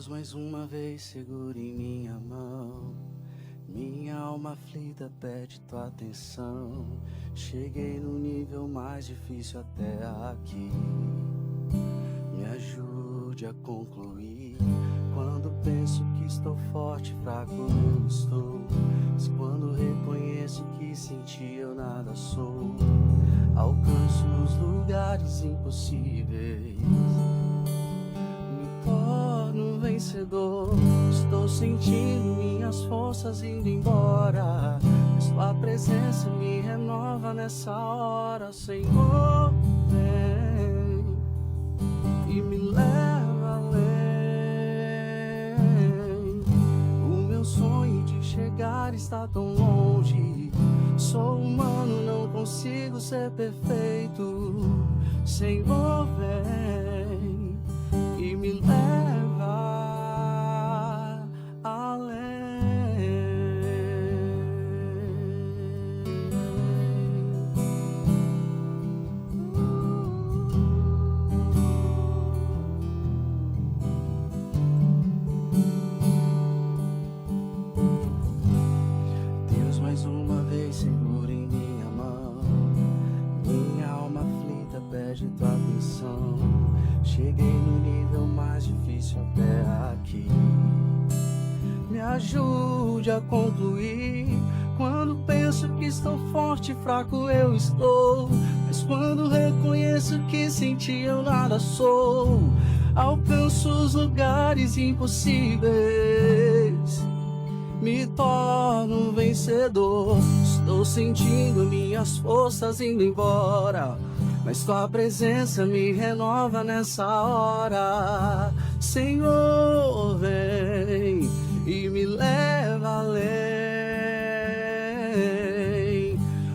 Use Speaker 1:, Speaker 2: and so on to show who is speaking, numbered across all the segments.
Speaker 1: Deus, mais uma vez segura em minha mão. Minha alma aflita pede tua atenção. Cheguei no nível mais difícil até aqui. Me ajude a concluir. Quando penso que estou forte, fraco eu estou. Mas quando reconheço que sem ti eu nada sou, alcanço os lugares impossíveis. Me torno vencedor. Estou sentindo minhas forças indo embora, mas tua presença me renova nessa hora. Senhor, vem e me leva além. O meu sonho de chegar está tão longe. Sou humano, não consigo ser perfeito. Senhor, vem e me leva além. Deus, mais uma vez segura em minha mão. Minha alma aflita pede tua atenção. Cheguei no nível mais difícil até aqui. Me ajude a concluir. Quando penso que estou forte e fraco eu estou, mas quando reconheço que sem ti eu nada sou, alcanço os lugares impossíveis. Me torno vencedor. Estou sentindo minhas forças indo embora, mas tua presença me renova nessa hora. Senhor, vem e me leva além.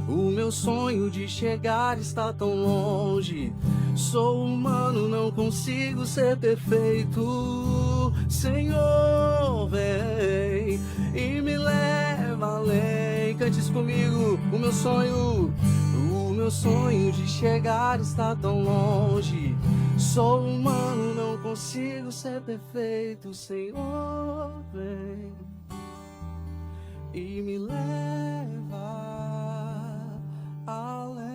Speaker 1: O meu sonho de chegar está tão longe. Sou humano, não consigo ser perfeito. Senhor, vem e me leva além. Cante isso comigo. O meu sonho de chegar está tão longe. Sou humano, não consigo ser perfeito. Senhor, vem e me leva além.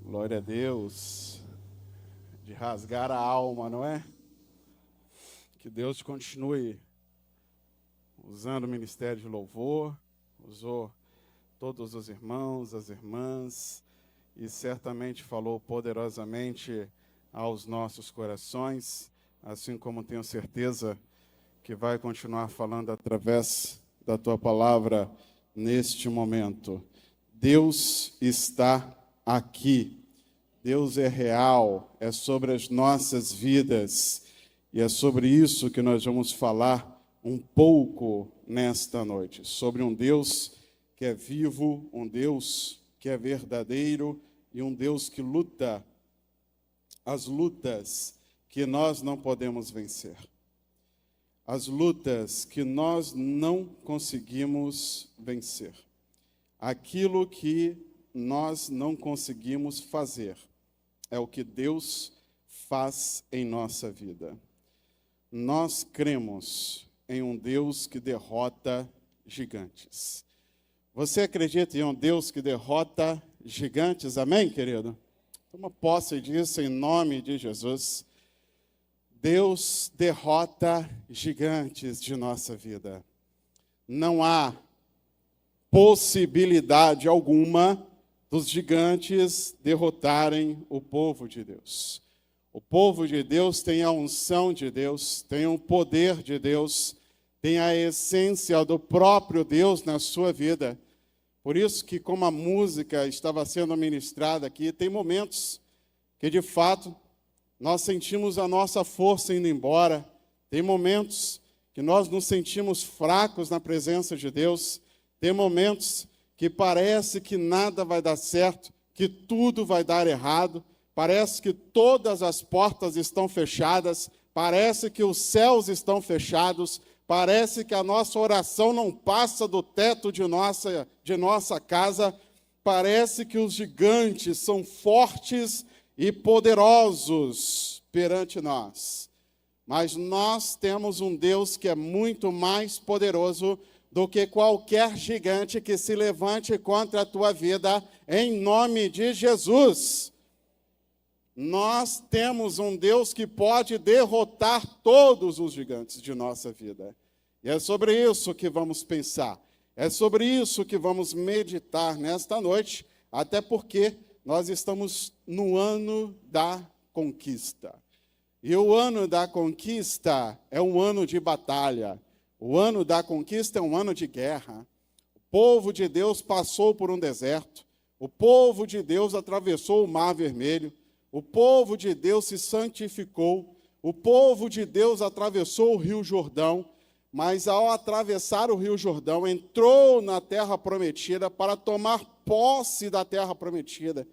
Speaker 2: Glória a Deus, de rasgar a alma, não é? Que Deus continue usando o ministério de louvor, usou todos os irmãos, as irmãs, e certamente falou poderosamente aos nossos corações, assim como tenho certeza que vai continuar falando através da tua palavra neste momento. Deus está aqui. Deus é real, é sobre as nossas vidas, e é sobre isso que nós vamos falar um pouco nesta noite, sobre um Deus que é vivo, um Deus que é verdadeiro e um Deus que luta as lutas que nós não podemos vencer, as lutas que nós não conseguimos vencer, aquilo que nós não conseguimos fazer. É o que Deus faz em nossa vida. Nós cremos em um Deus que derrota gigantes. Você acredita em um Deus que derrota gigantes? Amém, querido? Toma posse disso em nome de Jesus. Deus derrota gigantes de nossa vida. Não há possibilidade alguma dos gigantes derrotarem o povo de Deus. O povo de Deus tem a unção de Deus, tem o poder de Deus, tem a essência do próprio Deus na sua vida. Por isso que, como a música estava sendo ministrada aqui, tem momentos que, de fato, nós sentimos a nossa força indo embora. Tem momentos que nós nos sentimos fracos na presença de Deus. Tem momentos que parece que nada vai dar certo, que tudo vai dar errado, parece que todas as portas estão fechadas, parece que os céus estão fechados, parece que a nossa oração não passa do teto de nossa casa, parece que os gigantes são fortes e poderosos perante nós. Mas nós temos um Deus que é muito mais poderoso do que qualquer gigante que se levante contra a tua vida, em nome de Jesus. Nós temos um Deus que pode derrotar todos os gigantes de nossa vida. E é sobre isso que vamos pensar. É sobre isso que vamos meditar nesta noite, até porque nós estamos no ano da conquista. E o ano da conquista é um ano de batalha. O ano da conquista é um ano de guerra. O povo de Deus passou por um deserto. O povo de Deus atravessou o Mar Vermelho. O povo de Deus se santificou. O povo de Deus atravessou o Rio Jordão. Mas ao atravessar o Rio Jordão, entrou na terra prometida para tomar posse da terra prometida.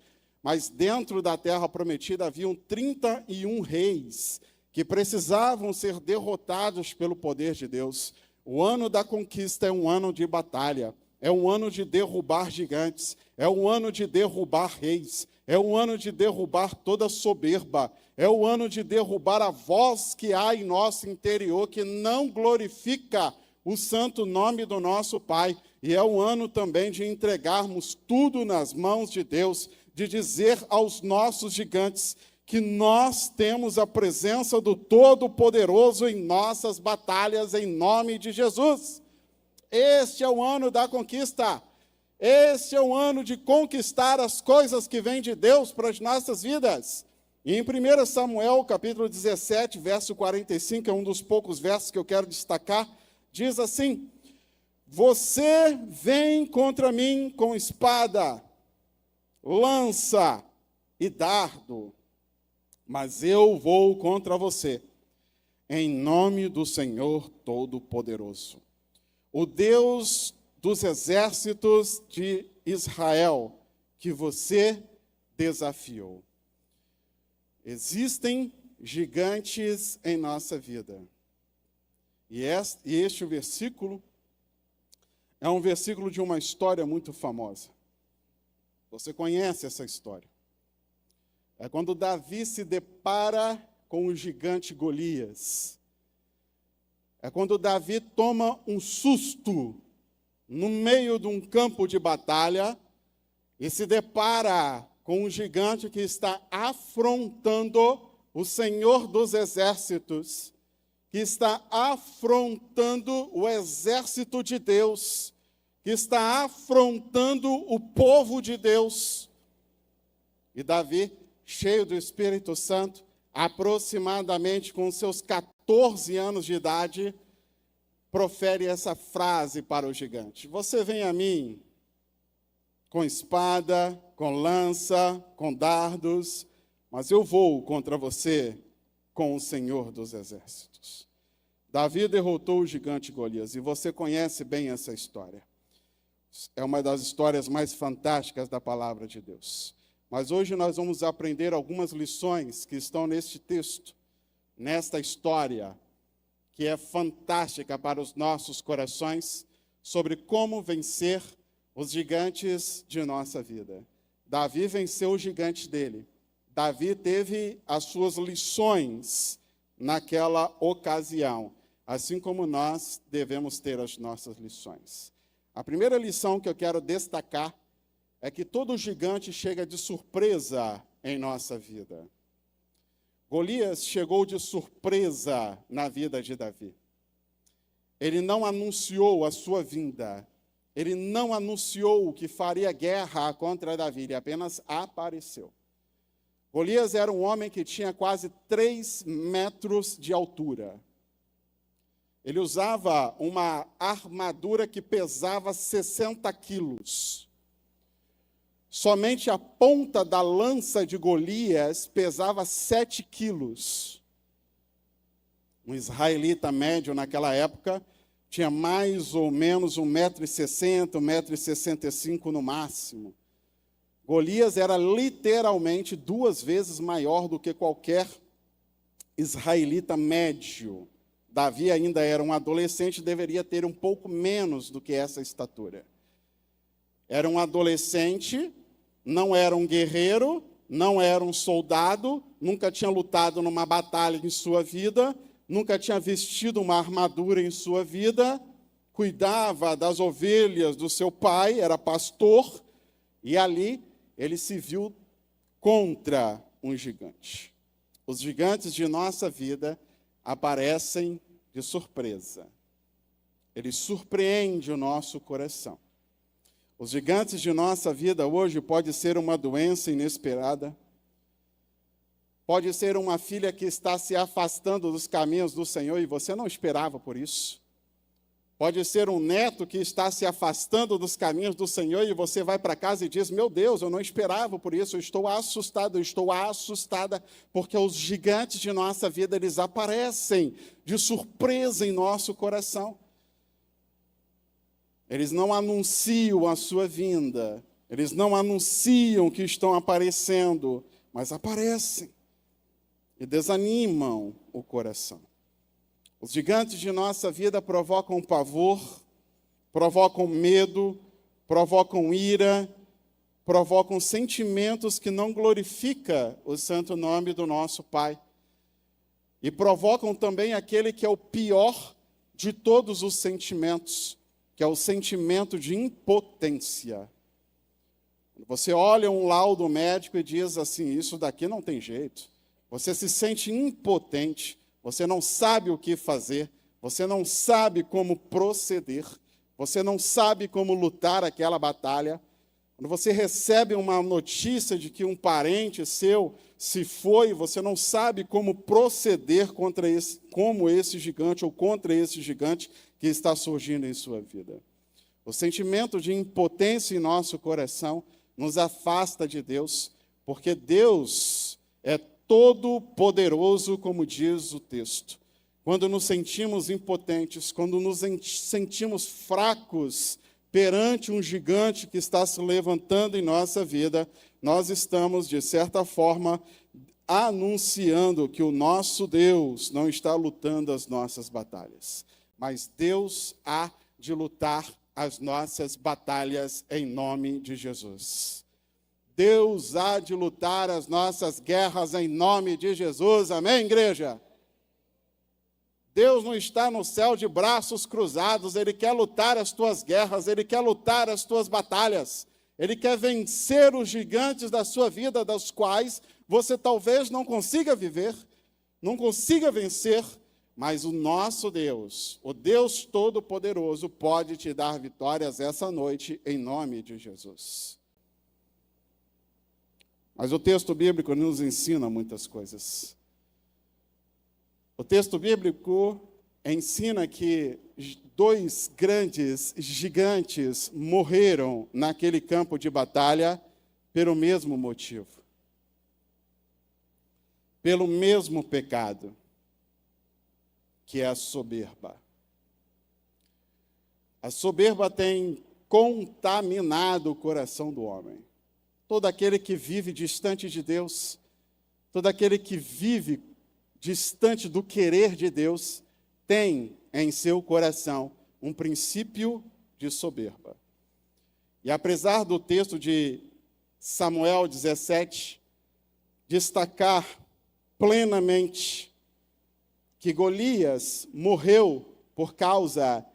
Speaker 2: Mas dentro da terra prometida haviam 31 reis que precisavam ser derrotados pelo poder de Deus. O ano da conquista é um ano de batalha, é um ano de derrubar gigantes, é um ano de derrubar reis, é um ano de derrubar toda soberba, é o ano de derrubar a voz que há em nosso interior, que não glorifica o santo nome do nosso Pai. E é o ano também de entregarmos tudo nas mãos de Deus, de dizer aos nossos gigantes que nós temos a presença do Todo-Poderoso em nossas batalhas, em nome de Jesus. Este é o ano da conquista. Este é o ano de conquistar as coisas que vêm de Deus para as nossas vidas. E em 1 Samuel, capítulo 17, verso 45, é um dos poucos versos que eu quero destacar, diz assim: você vem contra mim com espada, lança e dardo, mas eu vou contra você, em nome do Senhor Todo-Poderoso, o Deus dos exércitos de Israel, que você desafiou. Existem gigantes em nossa vida. E este versículo é um versículo de uma história muito famosa. Você conhece essa história. É quando Davi se depara com o gigante Golias. É quando Davi toma um susto no meio de um campo de batalha e se depara com um gigante que está afrontando o Senhor dos Exércitos, que está afrontando o exército de Deus, que está afrontando o povo de Deus. E Davi, cheio do Espírito Santo, aproximadamente com seus 14 anos de idade, profere essa frase para o gigante: você vem a mim com espada, com lança, com dardos, mas eu vou contra você com o Senhor dos Exércitos. Davi derrotou o gigante Golias, e você conhece bem essa história. É uma das histórias mais fantásticas da palavra de Deus. Mas hoje nós vamos aprender algumas lições que estão neste texto, nesta história, que é fantástica para os nossos corações, sobre como vencer os gigantes de nossa vida. Davi venceu o gigante dele. Davi teve as suas lições naquela ocasião, assim como nós devemos ter as nossas lições. A primeira lição que eu quero destacar é que todo gigante chega de surpresa em nossa vida. Golias chegou de surpresa na vida de Davi. Ele não anunciou a sua vinda. Ele não anunciou que faria guerra contra Davi, ele apenas apareceu. Golias era um homem que tinha quase 3 metros de altura. Ele usava uma armadura que pesava 60 quilos. Somente a ponta da lança de Golias pesava 7 quilos. Um israelita médio naquela época tinha mais ou menos 1,60 m, 1,65 m no máximo. Golias era literalmente 2 vezes maior do que qualquer israelita médio. Davi ainda era um adolescente, deveria ter um pouco menos do que essa estatura. Era um adolescente, não era um guerreiro, não era um soldado, nunca tinha lutado numa batalha em sua vida, nunca tinha vestido uma armadura em sua vida, cuidava das ovelhas do seu pai, era pastor, e ali ele se viu contra um gigante. Os gigantes de nossa vida aparecem de surpresa. Ele surpreende o nosso coração. Os gigantes de nossa vida hoje pode ser uma doença inesperada, pode ser uma filha que está se afastando dos caminhos do Senhor e você não esperava por isso. Pode ser um neto que está se afastando dos caminhos do Senhor e você vai para casa e diz, meu Deus, eu não esperava por isso, eu estou assustado, eu estou assustada, porque os gigantes de nossa vida, eles aparecem de surpresa em nosso coração. Eles não anunciam a sua vinda, eles não anunciam que estão aparecendo, mas aparecem e desanimam o coração. Os gigantes de nossa vida provocam pavor, provocam medo, provocam ira, provocam sentimentos que não glorificam o santo nome do nosso Pai. E provocam também aquele que é o pior de todos os sentimentos, que é o sentimento de impotência. Você olha um laudo médico e diz assim, isso daqui não tem jeito. Você se sente impotente. Você não sabe o que fazer, você não sabe como proceder, você não sabe como lutar aquela batalha. Quando você recebe uma notícia de que um parente seu se foi, você não sabe como proceder contra esse gigante ou contra esse gigante que está surgindo em sua vida. O sentimento de impotência em nosso coração nos afasta de Deus, porque Deus é todo-poderoso, como diz o texto. Quando nos sentimos impotentes, quando nos sentimos fracos perante um gigante que está se levantando em nossa vida, nós estamos, de certa forma, anunciando que o nosso Deus não está lutando as nossas batalhas, mas Deus há de lutar as nossas batalhas em nome de Jesus. Deus há de lutar as nossas guerras em nome de Jesus. Amém, igreja? Deus não está no céu de braços cruzados, Ele quer lutar as tuas guerras, Ele quer lutar as tuas batalhas. Ele quer vencer os gigantes da sua vida, das quais você talvez não consiga viver, não consiga vencer, mas o nosso Deus, o Deus Todo-Poderoso, pode te dar vitórias essa noite em nome de Jesus. Mas o texto bíblico nos ensina muitas coisas. O texto bíblico ensina que 2 grandes gigantes morreram naquele campo de batalha pelo mesmo motivo. Pelo mesmo pecado, que é a soberba. A soberba tem contaminado o coração do homem. Todo aquele que vive distante de Deus, todo aquele que vive distante do querer de Deus, tem em seu coração um princípio de soberba. E apesar do texto de Samuel 17 destacar plenamente que Golias morreu por causa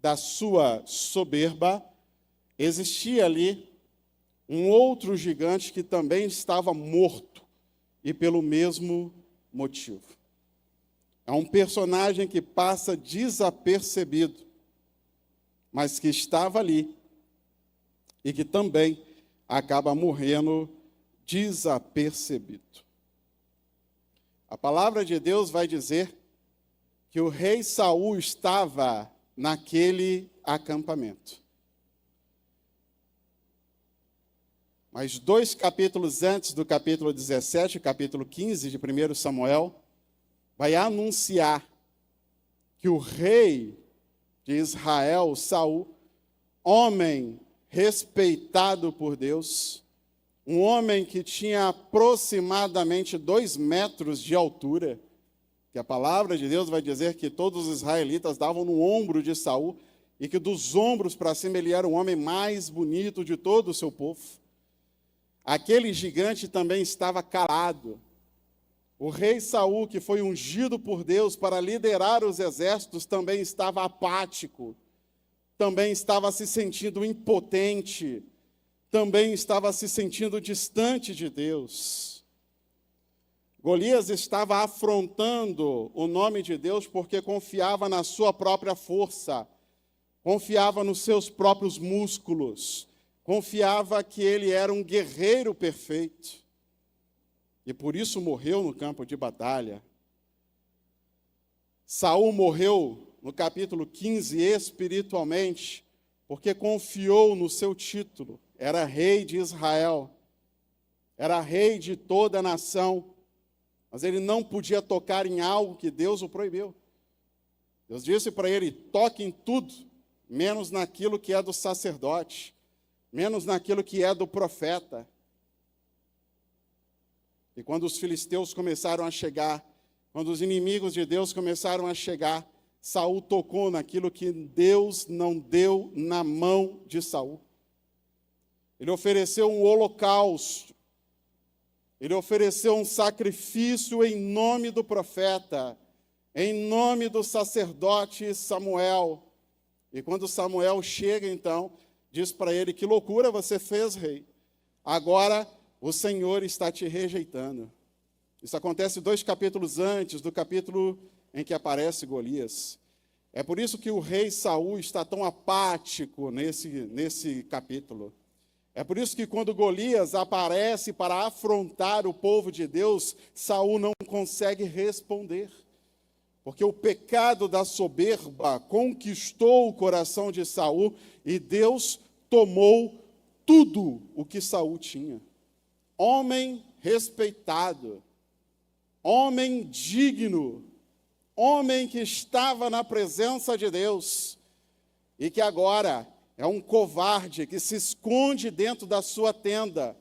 Speaker 2: da sua soberba, existia ali um outro gigante que também estava morto, e pelo mesmo motivo. É um personagem que passa desapercebido, mas que estava ali, e que também acaba morrendo desapercebido. A palavra de Deus vai dizer que o rei Saul estava naquele acampamento. Mas 2 capítulos antes do capítulo 17, capítulo 15 de 1 Samuel, vai anunciar que o rei de Israel, Saul, homem respeitado por Deus, um homem que tinha aproximadamente 2 metros de altura, que a palavra de Deus vai dizer que todos os israelitas davam no ombro de Saul, e que dos ombros para cima ele era o homem mais bonito de todo o seu povo. Aquele gigante também estava calado. O rei Saul, que foi ungido por Deus para liderar os exércitos, também estava apático, também estava se sentindo impotente, também estava se sentindo distante de Deus. Golias estava afrontando o nome de Deus porque confiava na sua própria força, confiava nos seus próprios músculos, confiava que ele era um guerreiro perfeito. E por isso morreu no campo de batalha. Saul morreu no capítulo 15 espiritualmente, porque confiou no seu título. Era rei de Israel, era rei de toda a nação, mas ele não podia tocar em algo que Deus o proibiu. Deus disse para ele: toque em tudo, menos naquilo que é do sacerdote, menos naquilo que é do profeta. E quando os filisteus começaram a chegar, quando os inimigos de Deus começaram a chegar, Saul tocou naquilo que Deus não deu na mão de Saul. Ele ofereceu um holocausto, ele ofereceu um sacrifício em nome do profeta, em nome do sacerdote Samuel. E quando Samuel chega, então, diz para ele: que loucura você fez, rei. Agora o Senhor está te rejeitando. Isso acontece 2 capítulos antes do capítulo em que aparece Golias. É por isso que o rei Saul está tão apático nesse capítulo. É por isso que quando Golias aparece para afrontar o povo de Deus, Saul não consegue responder. Porque o pecado da soberba conquistou o coração de Saul e Deus tomou tudo o que Saul tinha. Homem respeitado, homem digno, homem que estava na presença de Deus e que agora é um covarde que se esconde dentro da sua tenda,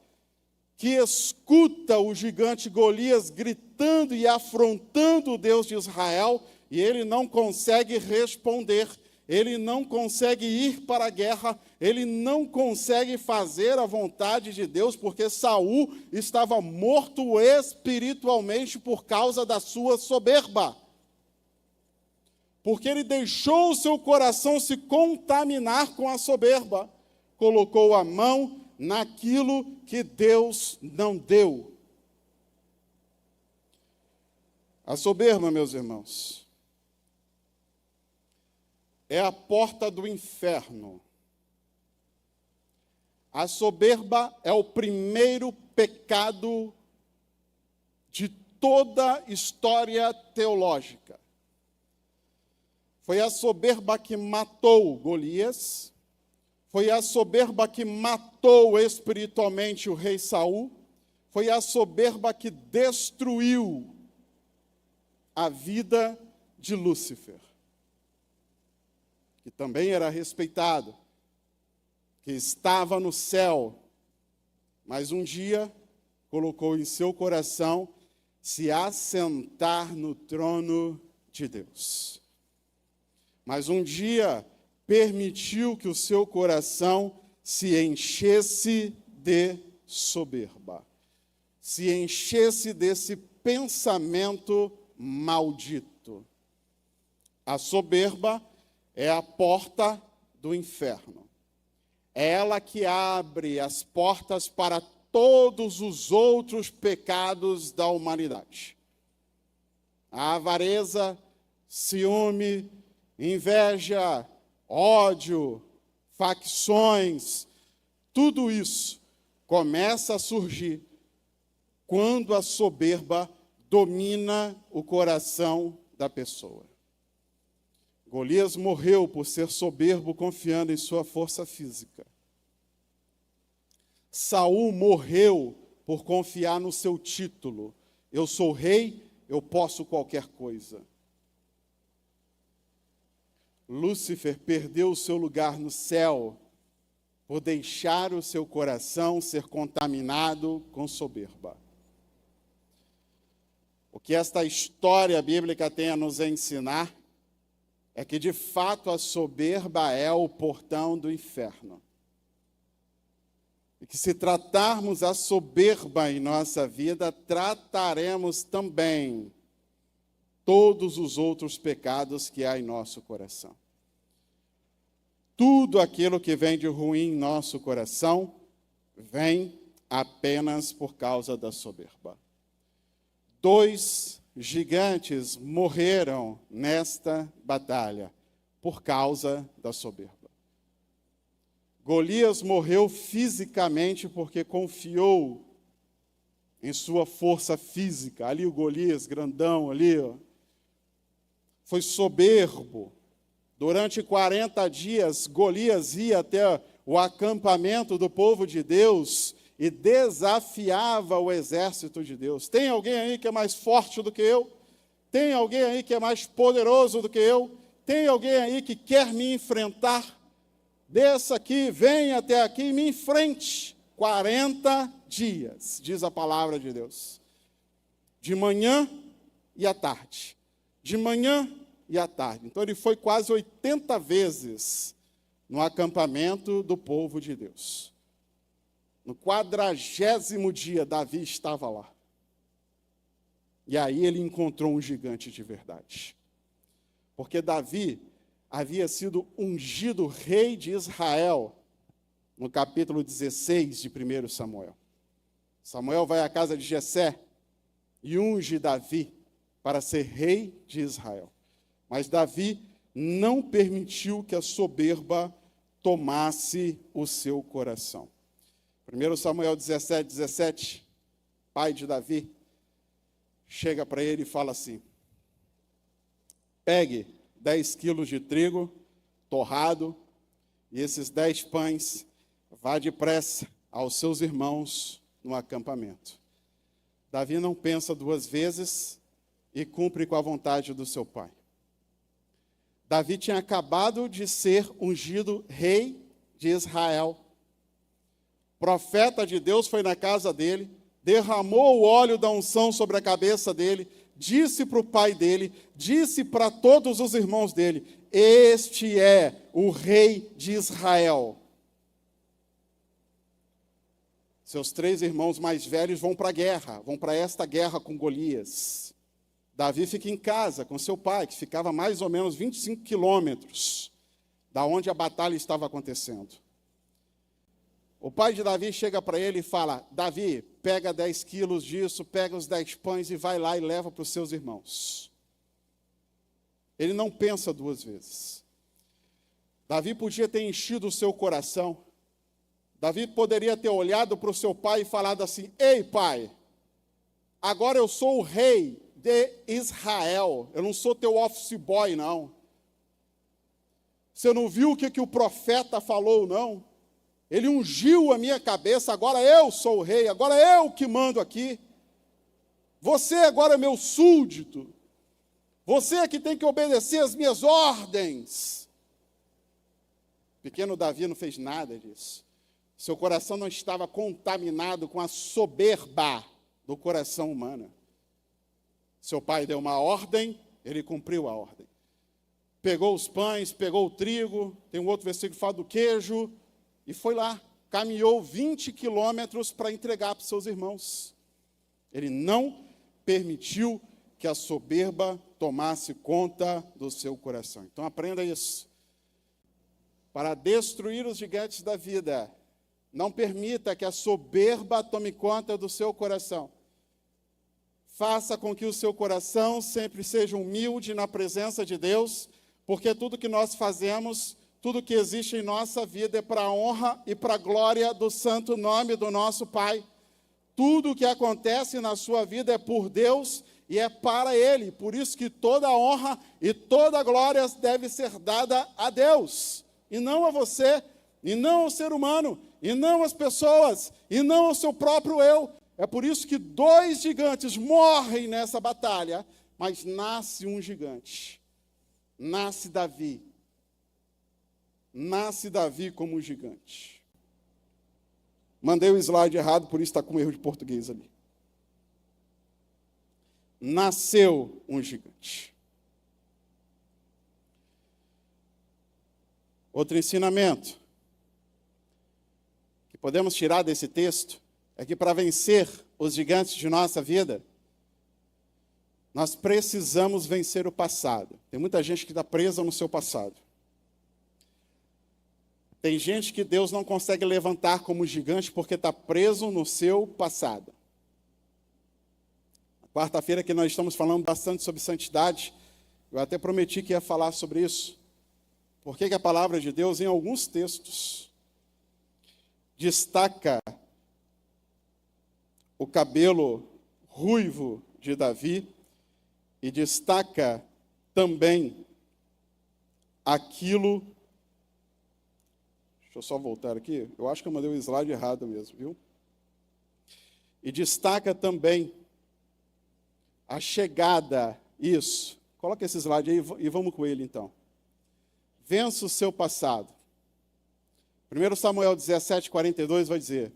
Speaker 2: que escuta o gigante Golias gritando e afrontando o Deus de Israel, e ele não consegue responder, ele não consegue ir para a guerra, ele não consegue fazer a vontade de Deus, porque Saul estava morto espiritualmente por causa da sua soberba. Porque ele deixou o seu coração se contaminar com a soberba, colocou a mão naquilo que Deus não deu. A soberba, meus irmãos, é a porta do inferno. A soberba é o primeiro pecado de toda a história teológica. Foi a soberba que matou Golias, foi a soberba que matou espiritualmente o rei Saul, foi a soberba que destruiu a vida de Lúcifer, que também era respeitado, que estava no céu, mas um dia colocou em seu coração se assentar no trono de Deus. Mas um dia permitiu que o seu coração se enchesse de soberba, se enchesse desse pensamento maldito. A soberba é a porta do inferno. É ela que abre as portas para todos os outros pecados da humanidade. A avareza, ciúme, inveja, ódio, facções, tudo isso começa a surgir quando a soberba domina o coração da pessoa. Golias morreu por ser soberbo, confiando em sua força física. Saul morreu por confiar no seu título. Eu sou rei, eu posso qualquer coisa. Lúcifer perdeu o seu lugar no céu por deixar o seu coração ser contaminado com soberba. O que esta história bíblica tem a nos ensinar é que, de fato, a soberba é o portão do inferno. E que, se tratarmos a soberba em nossa vida, trataremos também todos os outros pecados que há em nosso coração. Tudo aquilo que vem de ruim em nosso coração vem apenas por causa da soberba. 2 gigantes morreram nesta batalha por causa da soberba. Golias morreu fisicamente porque confiou em sua força física. Ali o Golias, grandão ali, ó, foi soberbo. Durante 40 dias, Golias ia até o acampamento do povo de Deus e desafiava o exército de Deus. Tem alguém aí que é mais forte do que eu? Tem alguém aí que é mais poderoso do que eu? Tem alguém aí que quer me enfrentar? Desça aqui, venha até aqui e me enfrente. 40 dias, diz a palavra de Deus. De manhã e à tarde. De manhã e à tarde. Então ele foi quase 80 vezes no acampamento do povo de Deus. No 40º dia, Davi estava lá. E aí ele encontrou um gigante de verdade. Porque Davi havia sido ungido rei de Israel, no capítulo 16 de 1 Samuel. Samuel vai à casa de Jessé e unge Davi para ser rei de Israel. Mas Davi não permitiu que a soberba tomasse o seu coração. 1 Samuel 17, pai de Davi, chega para ele e fala assim: pegue 10 quilos de trigo torrado e esses 10 pães, vá depressa aos seus irmãos no acampamento. Davi não pensa 2 vezes e cumpre com a vontade do seu pai. Davi tinha acabado de ser ungido rei de Israel. O profeta de Deus foi na casa dele, derramou o óleo da unção sobre a cabeça dele, disse para o pai dele, disse para todos os irmãos dele: este é o rei de Israel. Seus 3 irmãos mais velhos vão para a guerra, vão para esta guerra com Golias. Davi fica em casa com seu pai, que ficava mais ou menos 25 quilômetros da onde a batalha estava acontecendo. O pai de Davi chega para ele e fala: Davi, pega 10 quilos disso, pega os 10 pães e vai lá e leva para os seus irmãos. Ele não pensa 2 vezes. Davi podia ter enchido o seu coração. Davi poderia ter olhado para o seu pai e falado assim: ei, pai, agora eu sou o rei de Israel, eu não sou teu office boy, não. Você não viu o que o profeta falou, não? Ele ungiu a minha cabeça, agora eu sou o rei, agora eu que mando aqui. Você agora é meu súdito. Você é que tem que obedecer às minhas ordens. O pequeno Davi não fez nada disso. Seu coração não estava contaminado com a soberba do coração humano. Seu pai deu uma ordem, ele cumpriu a ordem. Pegou os pães, pegou o trigo, tem um outro versículo que fala do queijo, e foi lá, caminhou 20 quilômetros para entregar para os seus irmãos. Ele não permitiu que a soberba tomasse conta do seu coração. Então aprenda isso. Para destruir os gigantes da vida, não permita que a soberba tome conta do seu coração. Faça com que o seu coração sempre seja humilde na presença de Deus, porque tudo que nós fazemos, tudo que existe em nossa vida é para a honra e para a glória do santo nome do nosso Pai. Tudo o que acontece na sua vida é por Deus e é para Ele. Por isso que toda a honra e toda a glória deve ser dada a Deus, e não a você, e não ao ser humano, e não às pessoas, e não ao seu próprio eu. É por isso que 2 gigantes morrem nessa batalha, mas nasce um gigante. Nasce Davi. Nasce Davi como um gigante. Mandei o slide errado, por isso está com erro de português ali. Nasceu um gigante. Outro ensinamento que podemos tirar desse texto é que para vencer os gigantes de nossa vida, nós precisamos vencer o passado. Tem muita gente que está presa no seu passado. Tem gente que Deus não consegue levantar como gigante porque está preso no seu passado. Quarta-feira que nós estamos falando bastante sobre santidade, eu até prometi que ia falar sobre isso. Por que a palavra de Deus, em alguns textos, destaca o cabelo ruivo de Davi e destaca também aquilo. Deixa eu só voltar aqui. Eu acho que eu mandei o slide errado mesmo, viu? E destaca também a chegada, isso. Coloca esse slide aí e vamos com ele então. Vença o seu passado. 1 Samuel 17:42 vai dizer: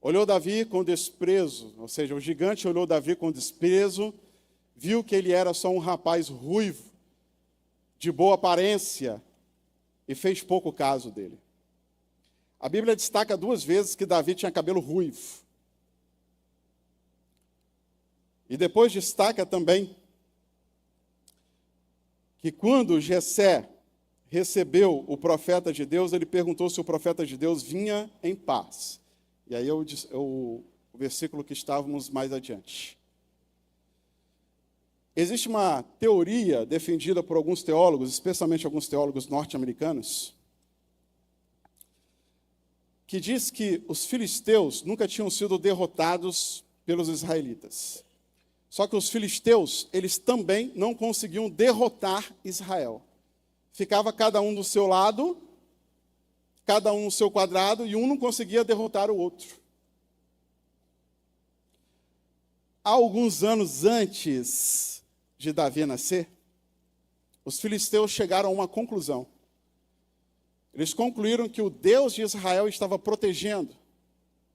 Speaker 2: olhou Davi com desprezo, ou seja, o gigante olhou Davi com desprezo, viu que ele era só um rapaz ruivo, de boa aparência, e fez pouco caso dele. A Bíblia destaca 2 vezes que Davi tinha cabelo ruivo. E depois destaca também que quando Jessé recebeu o profeta de Deus, ele perguntou se o profeta de Deus vinha em paz. E aí o versículo que estávamos mais adiante. Existe uma teoria defendida por alguns teólogos, especialmente alguns teólogos norte-americanos, que diz que os filisteus nunca tinham sido derrotados pelos israelitas. Só que os filisteus, eles também não conseguiam derrotar Israel. Ficava cada um do seu lado, cada um no seu quadrado, e um não conseguia derrotar o outro. Há alguns anos antes de Davi nascer, os filisteus chegaram a uma conclusão. Eles concluíram que o Deus de Israel estava protegendo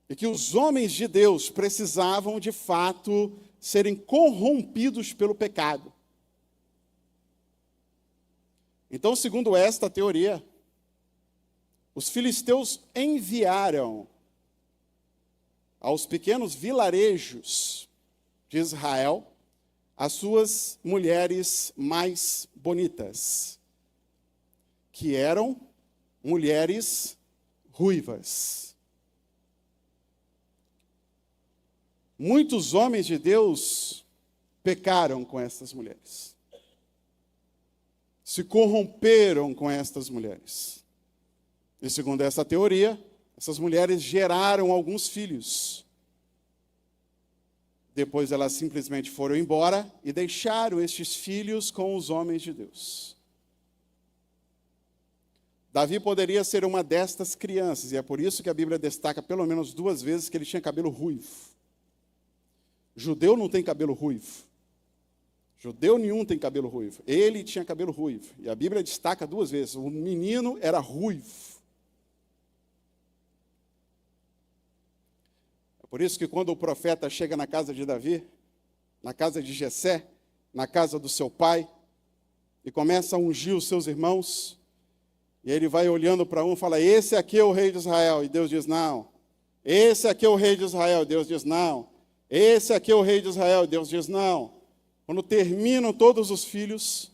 Speaker 2: e que os homens de Deus precisavam, de fato, serem corrompidos pelo pecado. Então, segundo esta teoria, os filisteus enviaram aos pequenos vilarejos de Israel as suas mulheres mais bonitas, que eram mulheres ruivas. Muitos homens de Deus pecaram com essas mulheres. Se corromperam com estas mulheres. E segundo essa teoria, essas mulheres geraram alguns filhos. Depois elas simplesmente foram embora e deixaram estes filhos com os homens de Deus. Davi poderia ser uma destas crianças, e é por isso que a Bíblia destaca pelo menos 2 vezes que ele tinha cabelo ruivo. Judeu não tem cabelo ruivo. Judeu nenhum tem cabelo ruivo. Ele tinha cabelo ruivo. E a Bíblia destaca 2 vezes. O menino era ruivo. É por isso que quando o profeta chega na casa de Davi, na casa de Jessé, na casa do seu pai, e começa a ungir os seus irmãos, e ele vai olhando para um e fala: esse aqui é o rei de Israel. E Deus diz: não. Esse aqui é o rei de Israel. Deus diz: não. Esse aqui é o rei de Israel. Deus diz: não. Quando terminam todos os filhos,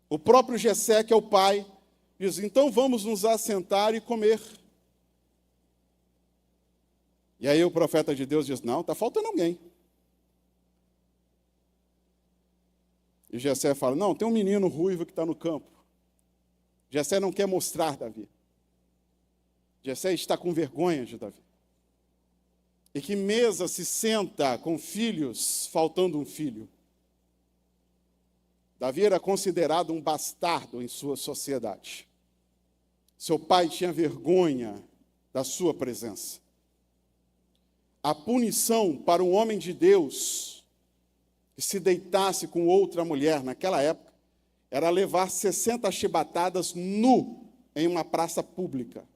Speaker 2: o próprio Jessé, que é o pai, diz: então vamos nos assentar e comer. E aí o profeta de Deus diz: não, está faltando alguém. E Jessé fala: não, tem um menino ruivo que está no campo. Jessé não quer mostrar Davi. Jessé está com vergonha de Davi. E que mesa se senta com filhos, faltando um filho? Davi era considerado um bastardo em sua sociedade. Seu pai tinha vergonha da sua presença. A punição para um homem de Deus que se deitasse com outra mulher naquela época era levar 60 chibatadas nu em uma praça pública.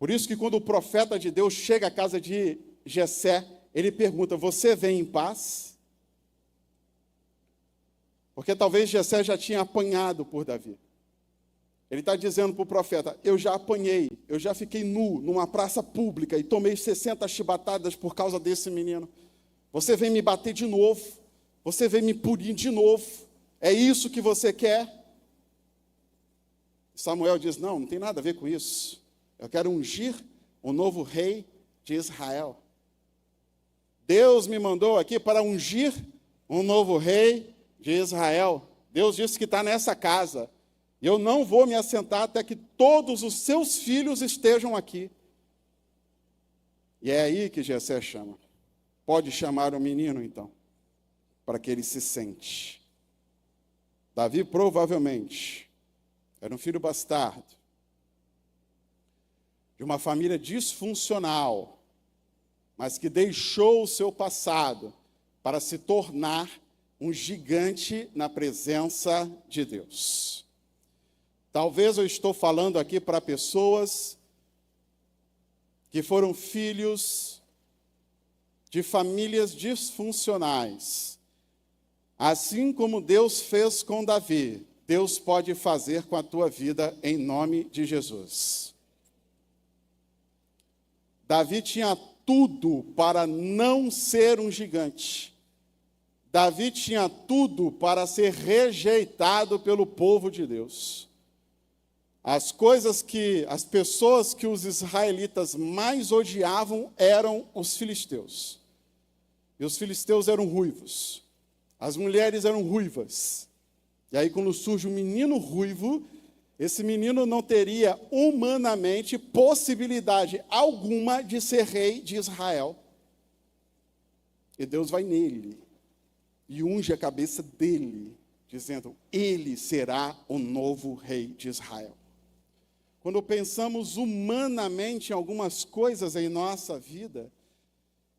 Speaker 2: Por isso que quando o profeta de Deus chega à casa de Jessé, ele pergunta: você vem em paz? Porque talvez Jessé já tinha apanhado por Davi. Ele está dizendo para o profeta: eu já apanhei, eu já fiquei nu numa praça pública e tomei 60 chibatadas por causa desse menino. Você vem me bater de novo, você vem me punir de novo, é isso que você quer? Samuel diz: não tem nada a ver com isso. Eu quero ungir o novo rei de Israel. Deus me mandou aqui para ungir um novo rei de Israel. Deus disse que está nessa casa. Eu não vou me assentar até que todos os seus filhos estejam aqui. E é aí que Jessé chama. Pode chamar o menino, então, para que ele se sente. Davi provavelmente era um filho bastardo, de uma família disfuncional, mas que deixou o seu passado para se tornar um gigante na presença de Deus. Talvez eu estou falando aqui para pessoas que foram filhos de famílias disfuncionais. Assim como Deus fez com Davi, Deus pode fazer com a tua vida em nome de Jesus. Davi tinha tudo para não ser um gigante. Davi tinha tudo para ser rejeitado pelo povo de Deus. As pessoas que os israelitas mais odiavam eram os filisteus. E os filisteus eram ruivos. As mulheres eram ruivas. E aí, quando surge um menino ruivo, esse menino não teria humanamente possibilidade alguma de ser rei de Israel. E Deus vai nele e unge a cabeça dele, dizendo: ele será o novo rei de Israel. Quando pensamos humanamente em algumas coisas em nossa vida,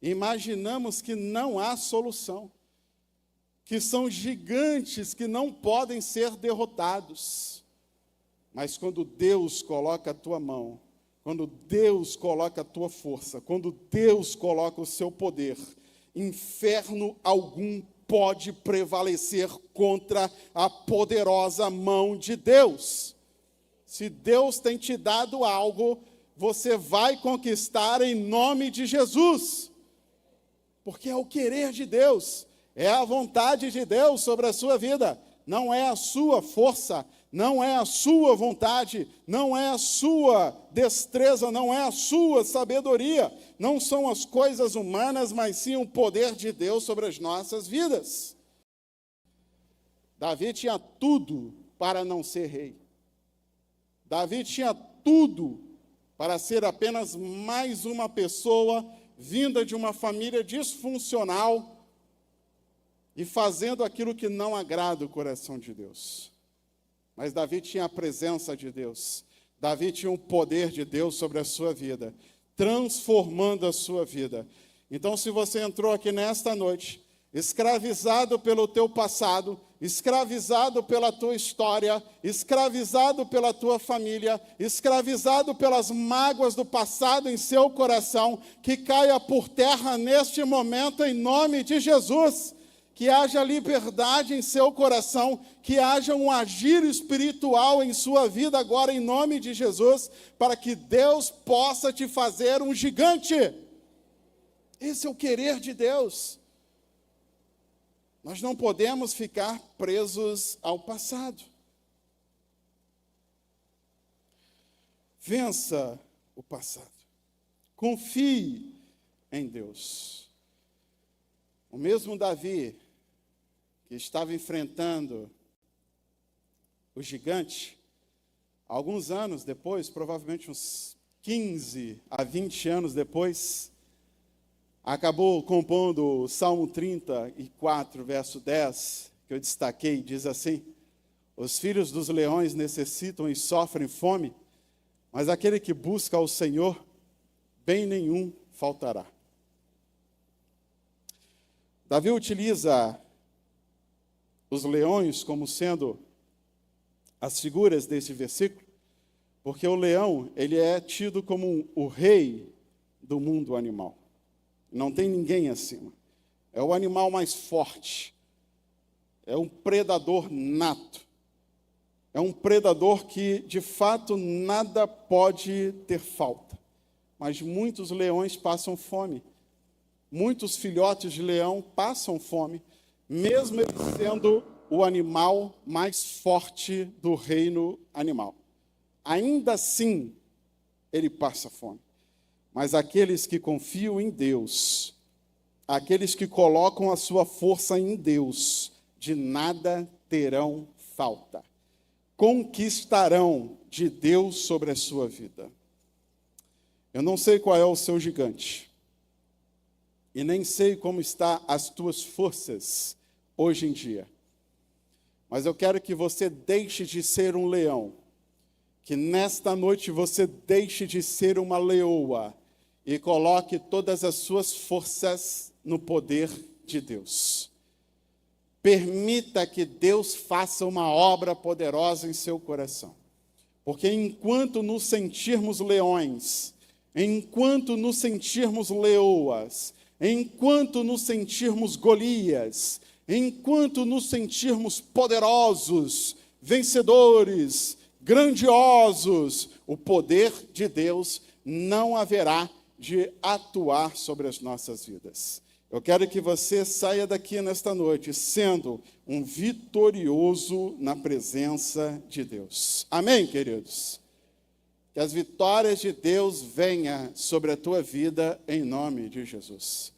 Speaker 2: imaginamos que não há solução, que são gigantes que não podem ser derrotados. Mas quando Deus coloca a tua mão, quando Deus coloca a tua força, quando Deus coloca o seu poder, inferno algum pode prevalecer contra a poderosa mão de Deus. Se Deus tem te dado algo, você vai conquistar em nome de Jesus. Porque é o querer de Deus, é a vontade de Deus sobre a sua vida. Não é a sua força, não é a sua vontade, não é a sua destreza, não é a sua sabedoria. Não são as coisas humanas, mas sim o poder de Deus sobre as nossas vidas. Davi tinha tudo para não ser rei. Davi tinha tudo para ser apenas mais uma pessoa vinda de uma família disfuncional e fazendo aquilo que não agrada o coração de Deus. Mas Davi tinha a presença de Deus. Davi tinha o poder de Deus sobre a sua vida, transformando a sua vida. Então, se você entrou aqui nesta noite, escravizado pelo teu passado, escravizado pela tua história, escravizado pela tua família, escravizado pelas mágoas do passado em seu coração, que caia por terra neste momento em nome de Jesus. Que haja liberdade em seu coração, que haja um agir espiritual em sua vida agora em nome de Jesus, para que Deus possa te fazer um gigante. Esse é o querer de Deus. Nós não podemos ficar presos ao passado. Vença o passado. Confie em Deus. O mesmo Davi, que estava enfrentando o gigante, alguns anos depois, provavelmente uns 15 a 20 anos depois, acabou compondo o Salmo 34, verso 10, que eu destaquei, diz assim: os filhos dos leões necessitam e sofrem fome, mas aquele que busca ao Senhor, bem nenhum faltará. Davi utiliza os leões como sendo as figuras desse versículo, Porque o leão, ele é tido como o rei do mundo animal. Não tem ninguém acima. É o animal mais forte. É um predador nato. É um predador que, de fato, nada pode ter falta. Mas muitos leões passam fome. Muitos filhotes de leão passam fome, mesmo ele sendo o animal mais forte do reino animal. Ainda assim, ele passa fome. Mas aqueles que confiam em Deus, aqueles que colocam a sua força em Deus, de nada terão falta. Conquistarão de Deus sobre a sua vida. Eu não sei qual é o seu gigante. E nem sei como está as tuas forças hoje em dia. Mas eu quero que você deixe de ser um leão. Que nesta noite você deixe de ser uma leoa. E coloque todas as suas forças no poder de Deus. Permita que Deus faça uma obra poderosa em seu coração. Porque enquanto nos sentirmos leões, enquanto nos sentirmos leoas, enquanto nos sentirmos Golias, enquanto nos sentirmos poderosos, vencedores, grandiosos, o poder de Deus não haverá de atuar sobre as nossas vidas. Eu quero que você saia daqui nesta noite sendo um vitorioso na presença de Deus. Amém, queridos? Que as vitórias de Deus venham sobre a tua vida em nome de Jesus.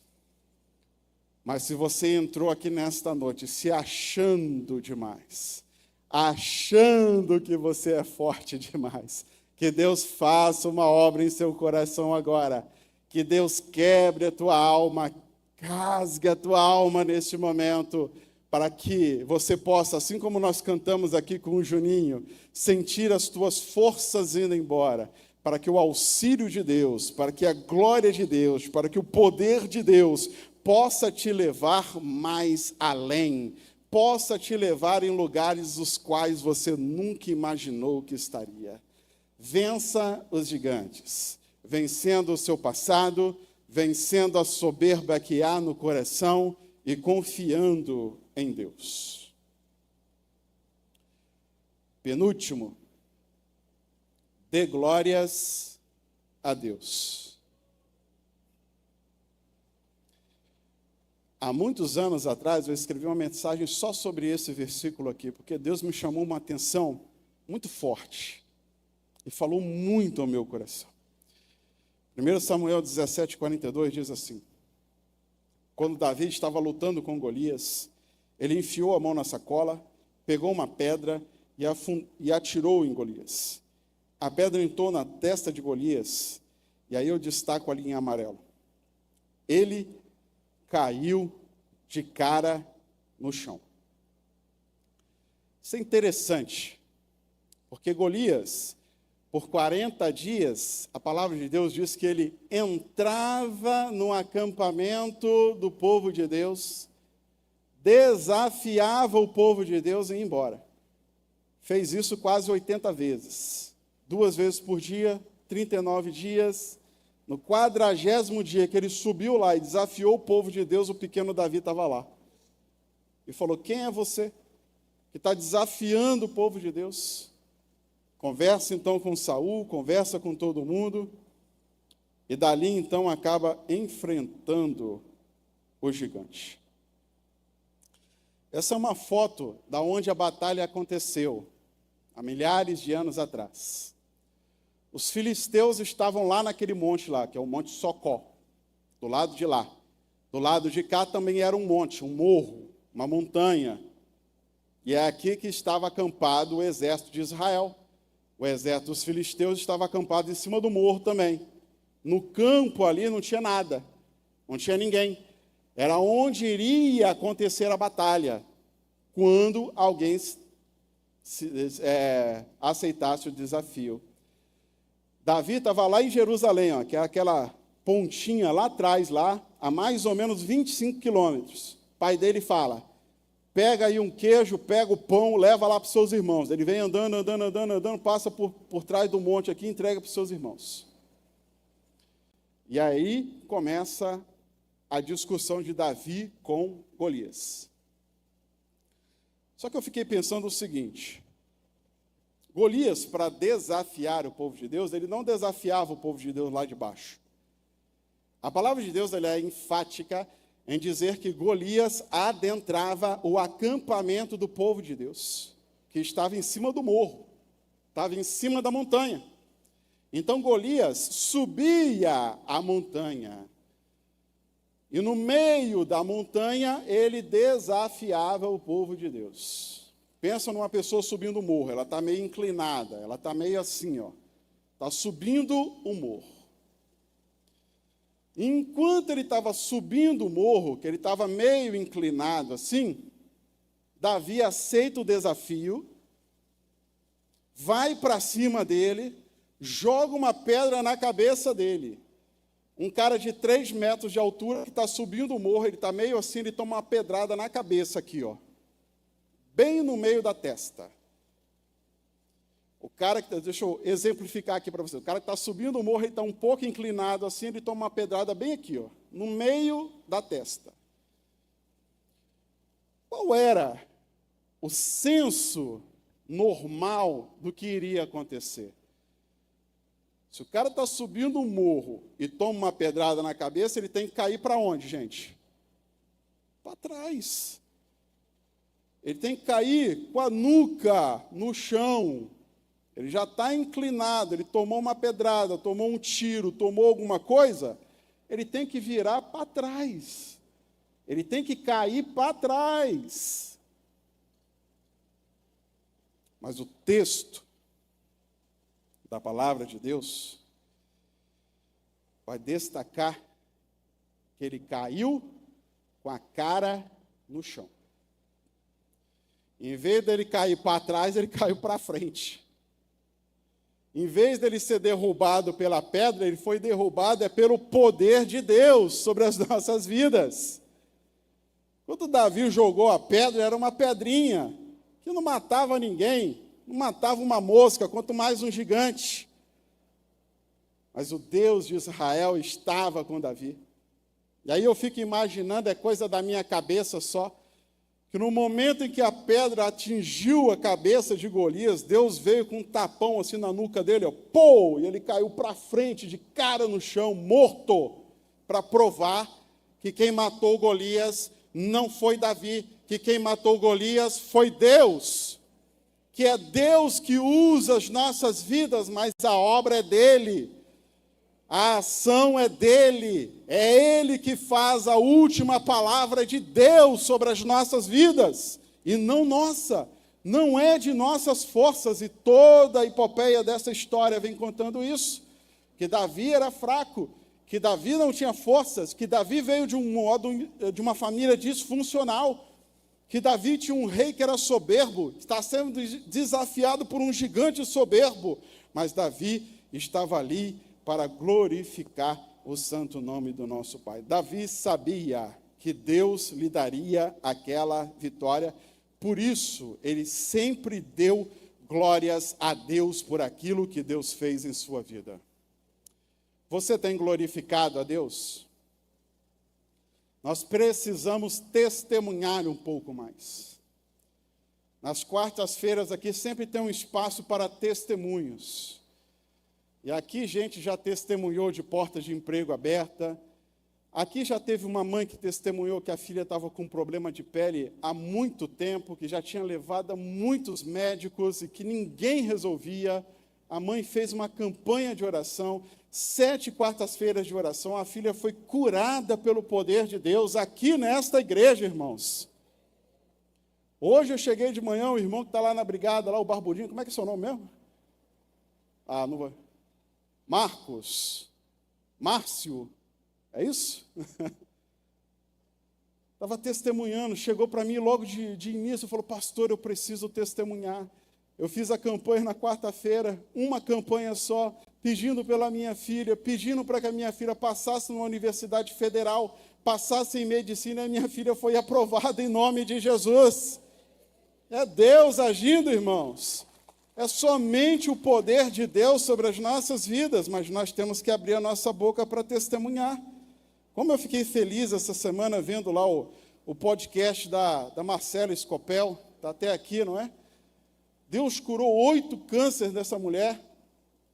Speaker 2: Mas se você entrou aqui nesta noite se achando demais, achando que você é forte demais, que Deus faça uma obra em seu coração agora, que Deus quebre a tua alma, rasgue a tua alma neste momento, para que você possa, assim como nós cantamos aqui com o Juninho, sentir as tuas forças indo embora, para que o auxílio de Deus, para que a glória de Deus, para que o poder de Deus possa te levar mais além, possa te levar em lugares os quais você nunca imaginou que estaria. Vença os gigantes, vencendo o seu passado, vencendo a soberba que há no coração e confiando em Deus. Penúltimo, dê glórias a Deus. Há muitos anos atrás, eu escrevi uma mensagem só sobre esse versículo aqui, porque Deus me chamou uma atenção muito forte e falou muito ao meu coração. 1 Samuel 17:42 diz assim: quando Davi estava lutando com Golias, ele enfiou a mão na sacola, pegou uma pedra e atirou em Golias. A pedra entrou na testa de Golias, e aí eu destaco ali em amarelo. Ele caiu de cara no chão. Isso é interessante, porque Golias, por 40 dias, a palavra de Deus diz que ele entrava no acampamento do povo de Deus, desafiava o povo de Deus e ia embora. Fez isso quase 80 vezes. 2 vezes por dia, 39 dias. No 40º dia que ele subiu lá e desafiou o povo de Deus, o pequeno Davi estava lá. E falou: quem é você que está desafiando o povo de Deus? Conversa então com Saul, conversa com todo mundo, e dali então acaba enfrentando o gigante. Essa é uma foto da onde a batalha aconteceu, há milhares de anos atrás. Os filisteus estavam lá naquele monte lá, que é o Monte Socó, do lado de lá. Do lado de cá também era um monte, um morro, uma montanha. E é aqui que estava acampado o exército de Israel. O exército dos filisteus estava acampado em cima do morro também. No campo ali não tinha nada, não tinha ninguém. Era onde iria acontecer a batalha, quando alguém aceitasse o desafio. Davi estava lá em Jerusalém, ó, que é aquela pontinha lá atrás, lá, a mais ou menos 25 quilômetros. O pai dele fala: pega aí um queijo, pega o pão, leva lá para os seus irmãos. Ele vem andando, passa por trás do monte aqui e entrega para os seus irmãos. E aí começa a discussão de Davi com Golias. Só que eu fiquei pensando o seguinte: Golias, para desafiar o povo de Deus, ele não desafiava o povo de Deus lá de baixo. A palavra de Deus ela é enfática em dizer que Golias adentrava o acampamento do povo de Deus, que estava em cima do morro, estava em cima da montanha. Então Golias subia a montanha, e no meio da montanha ele desafiava o povo de Deus. Pensa numa pessoa subindo o morro, ela está meio inclinada, ela está meio assim, está subindo o morro. Enquanto ele estava subindo o morro, que ele estava meio inclinado assim, Davi aceita o desafio, vai para cima dele, joga uma pedra na cabeça dele. Um cara de 3 metros de altura que está subindo o morro, ele está meio assim, ele toma uma pedrada na cabeça aqui, bem no meio da testa. O cara que, deixa eu exemplificar aqui para você, o cara que está subindo o morro, ele está um pouco inclinado assim, ele toma uma pedrada bem aqui, no meio da testa. Qual era o senso normal do que iria acontecer? Se o cara está subindo um morro e toma uma pedrada na cabeça, ele tem que cair para onde, gente? Para trás. Ele tem que cair com a nuca no chão. Ele já está inclinado, ele tomou uma pedrada, tomou um tiro, tomou alguma coisa, ele tem que virar para trás. Ele tem que cair para trás. Mas o texto da palavra de Deus vai destacar que ele caiu com a cara no chão. Em vez dele cair para trás, ele caiu para frente. Em vez dele ser derrubado pela pedra, ele foi derrubado pelo poder de Deus sobre as nossas vidas. Quando Davi jogou a pedra, era uma pedrinha que não matava ninguém, não matava uma mosca, quanto mais um gigante. Mas o Deus de Israel estava com Davi. E aí eu fico imaginando, é coisa da minha cabeça só, que no momento em que a pedra atingiu a cabeça de Golias, Deus veio com um tapão assim na nuca dele, pô, e ele caiu para frente, de cara no chão, morto, para provar que quem matou Golias não foi Davi, que quem matou Golias foi Deus, que é Deus que usa as nossas vidas, mas a obra é dele. A ação é dele, é ele que faz a última palavra de Deus sobre as nossas vidas, e não nossa, não é de nossas forças, e toda a epopeia dessa história vem contando isso, que Davi era fraco, que Davi não tinha forças, que Davi veio de uma família disfuncional, que Davi tinha um rei que era soberbo, que está sendo desafiado por um gigante soberbo, mas Davi estava ali para glorificar o santo nome do nosso Pai. Davi sabia que Deus lhe daria aquela vitória, por isso ele sempre deu glórias a Deus por aquilo que Deus fez em sua vida. Você tem glorificado a Deus? Nós precisamos testemunhar um pouco mais. Nas quartas-feiras aqui sempre tem um espaço para testemunhos. E aqui gente já testemunhou de portas de emprego aberta. Aqui já teve uma mãe que testemunhou que a filha estava com problema de pele há muito tempo, que já tinha levado a muitos médicos e que ninguém resolvia. A mãe fez uma campanha de oração, 7 quartas-feiras de oração, a filha foi curada pelo poder de Deus aqui nesta igreja, irmãos. Hoje eu cheguei de manhã, o irmão que está lá na brigada, lá o Barbudinho, como é que é seu nome mesmo? Ah, não vai. Marcos, Márcio, é isso? Estava testemunhando, chegou para mim logo de início, falou, pastor, eu preciso testemunhar. Eu fiz a campanha na quarta-feira, uma campanha só, pedindo pela minha filha, pedindo para que a minha filha passasse numa universidade federal, passasse em medicina e minha filha foi aprovada em nome de Jesus. É Deus agindo, irmãos. É somente o poder de Deus sobre as nossas vidas, mas nós temos que abrir a nossa boca para testemunhar. Como eu fiquei feliz essa semana vendo lá o podcast da Marcela Scopel, está até aqui, não é? Deus curou 8 cânceres dessa mulher.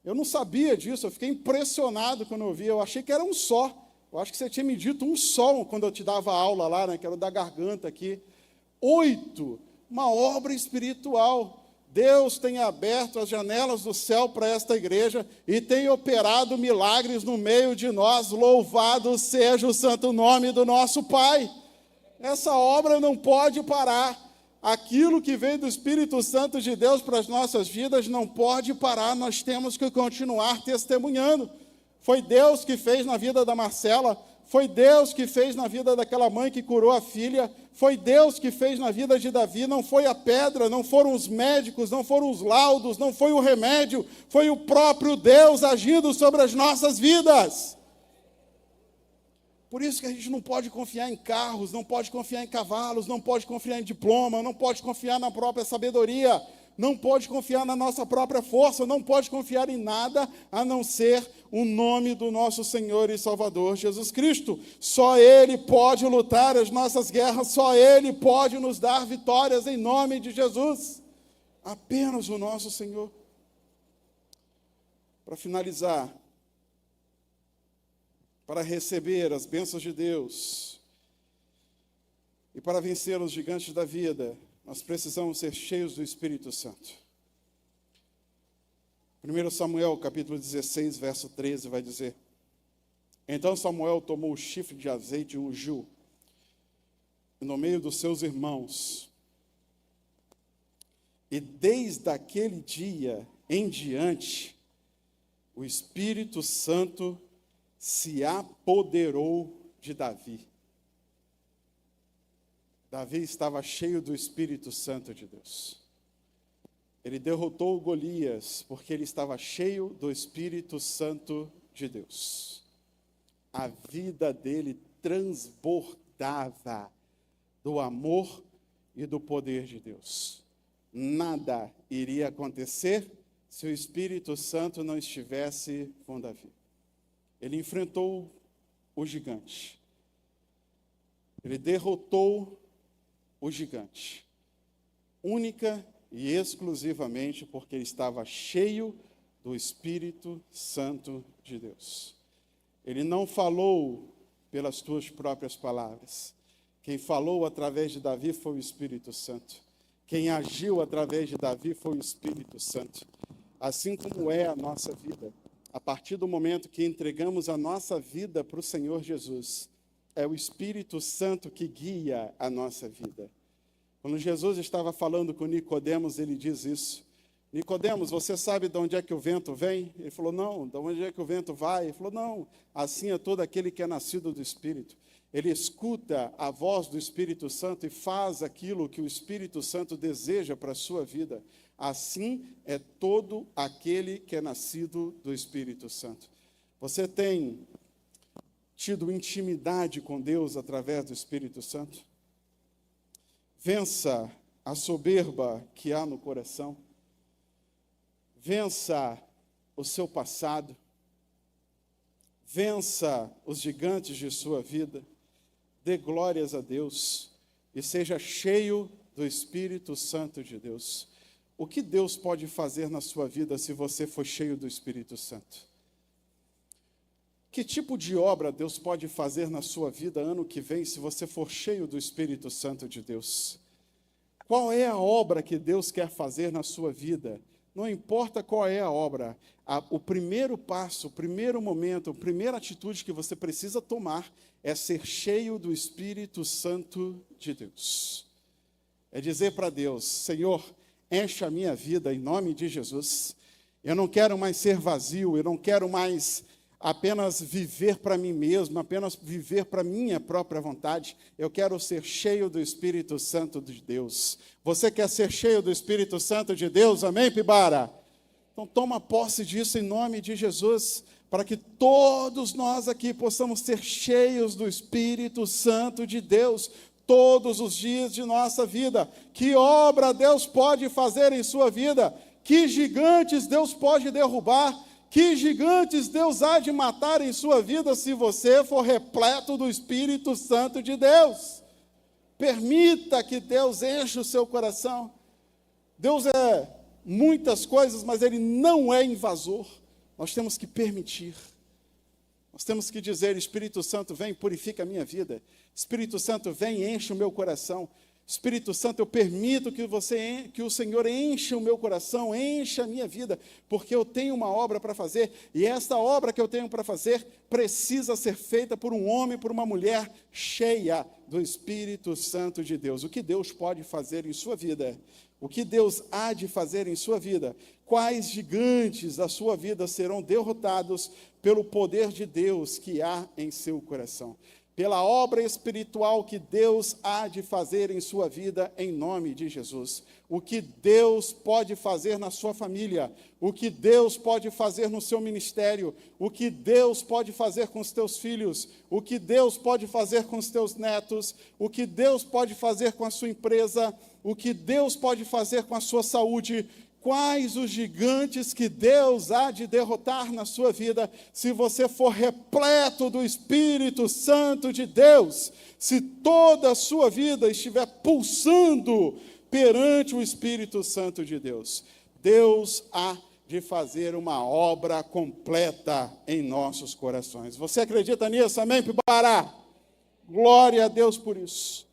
Speaker 2: Eu não sabia disso, eu fiquei impressionado quando eu vi, eu achei que era um só. Eu acho que você tinha me dito um só quando eu te dava aula lá, né, que era o da garganta aqui. 8, uma obra espiritual. Deus tem aberto as janelas do céu para esta igreja e tem operado milagres no meio de nós. Louvado seja o santo nome do nosso Pai. Essa obra não pode parar. Aquilo que vem do Espírito Santo de Deus para as nossas vidas não pode parar. Nós temos que continuar testemunhando. Foi Deus que fez na vida da Marcela. Foi Deus que fez na vida daquela mãe que curou a filha. Foi Deus que fez na vida de Davi. Não foi a pedra, não foram os médicos, não foram os laudos, não foi o remédio. Foi o próprio Deus agindo sobre as nossas vidas. Por isso que a gente não pode confiar em carros, não pode confiar em cavalos, não pode confiar em diploma, não pode confiar na própria sabedoria, não pode confiar na nossa própria força, não pode confiar em nada a não ser o nome do nosso Senhor e Salvador Jesus Cristo. Só Ele pode lutar as nossas guerras, só Ele pode nos dar vitórias em nome de Jesus. Apenas o nosso Senhor. Para finalizar, para receber as bênçãos de Deus e para vencer os gigantes da vida, nós precisamos ser cheios do Espírito Santo. 1 Samuel, capítulo 16, verso 13, vai dizer: Então Samuel tomou o chifre de azeite e ungiu no meio dos seus irmãos. E desde aquele dia em diante, o Espírito Santo se apoderou de Davi. Davi estava cheio do Espírito Santo de Deus. Ele derrotou Golias porque ele estava cheio do Espírito Santo de Deus. A vida dele transbordava do amor e do poder de Deus. Nada iria acontecer se o Espírito Santo não estivesse com Davi. Ele enfrentou o gigante. Ele derrotou o gigante, única e exclusivamente porque ele estava cheio do Espírito Santo de Deus. Ele não falou pelas suas próprias palavras. Quem falou através de Davi foi o Espírito Santo. Quem agiu através de Davi foi o Espírito Santo. Assim como é a nossa vida. A partir do momento que entregamos a nossa vida para o Senhor Jesus, é o Espírito Santo que guia a nossa vida. Quando Jesus estava falando com Nicodemos, ele diz isso: Nicodemos, você sabe de onde é que o vento vem? Ele falou, não. De onde é que o vento vai? Ele falou, não. Assim é todo aquele que é nascido do Espírito. Ele escuta a voz do Espírito Santo e faz aquilo que o Espírito Santo deseja para a sua vida. Assim é todo aquele que é nascido do Espírito Santo. Você tem tido intimidade com Deus através do Espírito Santo? Vença a soberba que há no coração. Vença o seu passado. Vença os gigantes de sua vida. Dê glórias a Deus e seja cheio do Espírito Santo de Deus. O que Deus pode fazer na sua vida se você for cheio do Espírito Santo? Que tipo de obra Deus pode fazer na sua vida ano que vem se você for cheio do Espírito Santo de Deus? Qual é a obra que Deus quer fazer na sua vida? Não importa qual é a obra, o primeiro passo, o primeiro momento, a primeira atitude que você precisa tomar é ser cheio do Espírito Santo de Deus. É dizer para Deus, Senhor, enche a minha vida em nome de Jesus. Eu não quero mais ser vazio, eu não quero mais apenas viver para mim mesmo, apenas viver para minha própria vontade. Eu quero ser cheio do Espírito Santo de Deus. Você quer ser cheio do Espírito Santo de Deus? Amém, Pibara? Então toma posse disso em nome de Jesus. para que todos nós aqui possamos ser cheios do Espírito Santo de Deus, todos os dias de nossa vida. Que obra Deus pode fazer em sua vida? Que gigantes Deus pode derrubar? Que gigantes Deus há de matar em sua vida se você for repleto do Espírito Santo de Deus? Permita que Deus encha o seu coração. Deus é muitas coisas, mas Ele não é invasor. Nós temos que permitir. Nós temos que dizer: Espírito Santo, vem, purifica a minha vida. Espírito Santo, vem, enche o meu coração. Espírito Santo, eu permito que o Senhor encha o meu coração, encha a minha vida, porque eu tenho uma obra para fazer, e esta obra que eu tenho para fazer precisa ser feita por um homem, por uma mulher cheia do Espírito Santo de Deus. O que Deus pode fazer em sua vida? O que Deus há de fazer em sua vida? Quais gigantes da sua vida serão derrotados pelo poder de Deus que há em seu coração? Pela obra espiritual que Deus há de fazer em sua vida, em nome de Jesus. O que Deus pode fazer na sua família, o que Deus pode fazer no seu ministério, o que Deus pode fazer com os teus filhos, o que Deus pode fazer com os teus netos, o que Deus pode fazer com a sua empresa, o que Deus pode fazer com a sua saúde. Quais os gigantes que Deus há de derrotar na sua vida, se você for repleto do Espírito Santo de Deus, se toda a sua vida estiver pulsando perante o Espírito Santo de Deus. Deus há de fazer uma obra completa em nossos corações. Você acredita nisso? Amém, Pibará? Glória a Deus por isso.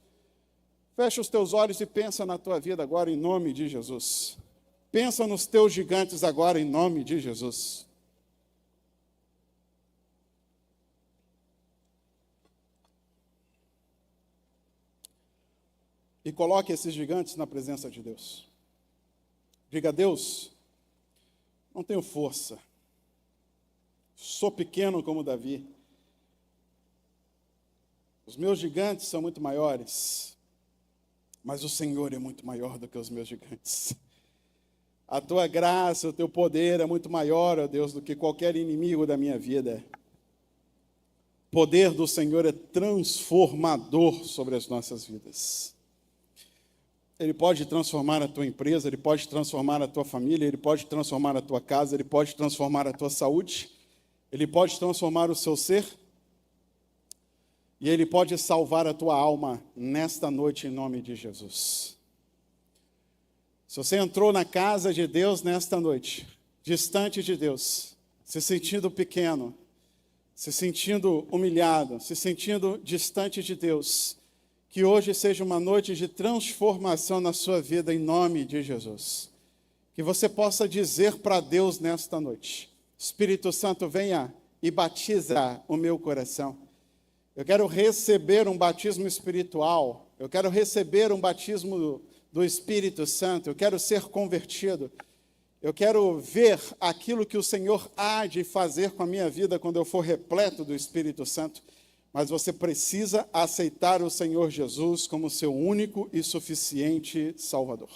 Speaker 2: Fecha os teus olhos e pensa na tua vida agora, em nome de Jesus. Pensa nos teus gigantes agora, em nome de Jesus. E coloque esses gigantes na presença de Deus. Diga: Deus, não tenho força. Sou pequeno como Davi. Os meus gigantes são muito maiores, mas o Senhor é muito maior do que os meus gigantes. A tua graça, o teu poder é muito maior, ó Deus, do que qualquer inimigo da minha vida. O poder do Senhor é transformador sobre as nossas vidas. Ele pode transformar a tua empresa, Ele pode transformar a tua família, Ele pode transformar a tua casa, Ele pode transformar a tua saúde, Ele pode transformar o seu ser, e Ele pode salvar a tua alma nesta noite, em nome de Jesus. Se você entrou na casa de Deus nesta noite, distante de Deus, se sentindo pequeno, se sentindo humilhado, se sentindo distante de Deus, que hoje seja uma noite de transformação na sua vida, em nome de Jesus. Que você possa dizer para Deus nesta noite: Espírito Santo, venha e batiza o meu coração. Eu quero receber um batismo espiritual, eu quero receber um batismo do Espírito Santo, eu quero ser convertido, eu quero ver aquilo que o Senhor há de fazer com a minha vida quando eu for repleto do Espírito Santo. Mas você precisa aceitar o Senhor Jesus como seu único e suficiente Salvador.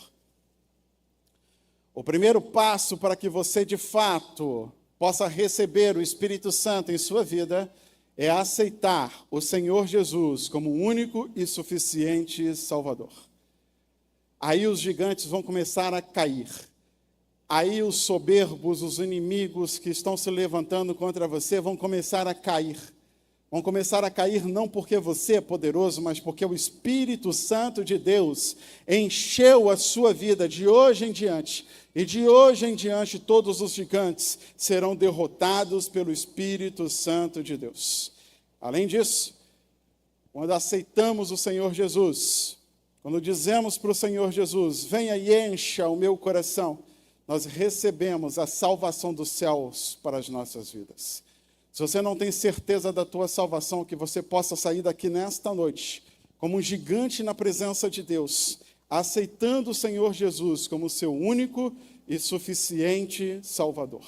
Speaker 2: O primeiro passo para que você de fato possa receber o Espírito Santo em sua vida é aceitar o Senhor Jesus como o único e suficiente Salvador. Aí os gigantes vão começar a cair. Aí os soberbos, os inimigos que estão se levantando contra você vão começar a cair. Vão começar a cair não porque você é poderoso, mas porque o Espírito Santo de Deus encheu a sua vida de hoje em diante. E de hoje em diante todos os gigantes serão derrotados pelo Espírito Santo de Deus. Além disso, quando aceitamos o Senhor Jesus, quando dizemos para o Senhor Jesus: venha e encha o meu coração, nós recebemos a salvação dos céus para as nossas vidas. Se você não tem certeza da tua salvação, que você possa sair daqui nesta noite como um gigante na presença de Deus, aceitando o Senhor Jesus como seu único e suficiente Salvador,